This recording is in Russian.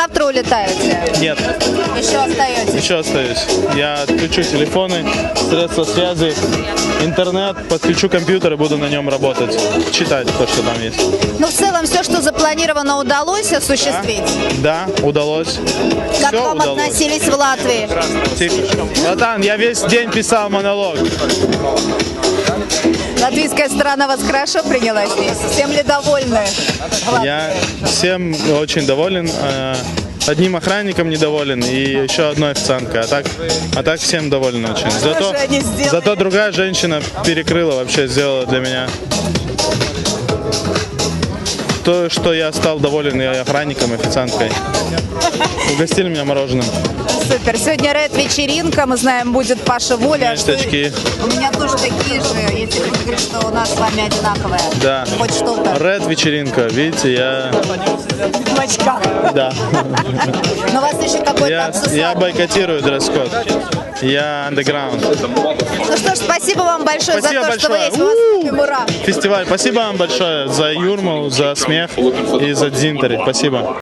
завтра улетаете? Нет, Еще остаетесь? еще остаюсь. Я отключу телефоны, средства связи, интернет, подключу компьютер и буду на нем работать, читать то, что там есть. Ну, в целом, все, что запланировано, удалось осуществить? Да, удалось. Как Всё вам удалось. относились в Латвии? Тихо. Братан, я весь день писал монолог. Латвийская сторона вас хорошо приняла здесь? Всем ли довольны? Я всем очень доволен. Одним охранником недоволен и еще одной официанткой. А так всем доволен очень. же они сделали? Зато другая женщина перекрыла, вообще сделала для меня то, что я стал доволен и охранником, и официанткой. Угостили меня мороженым. Супер. Сегодня рэд-вечеринка, мы знаем, будет Паша Воля. Ништячки. У меня тоже такие же. Я тебе хочу говорить, что у нас с вами одинаковые. Да. Хоть что-то. Ред вечеринка, видите, я... В очках. Да. Но у вас еще какой-то аксессуар. Я бойкотирую дресс-код. Я underground. Ну что ж, спасибо вам большое Спасибо за то, что вы большое. есть. Мы вас любим. Ура! Фестиваль. Спасибо вам большое за Юрмалу, за смех и за Дзинтари. Спасибо.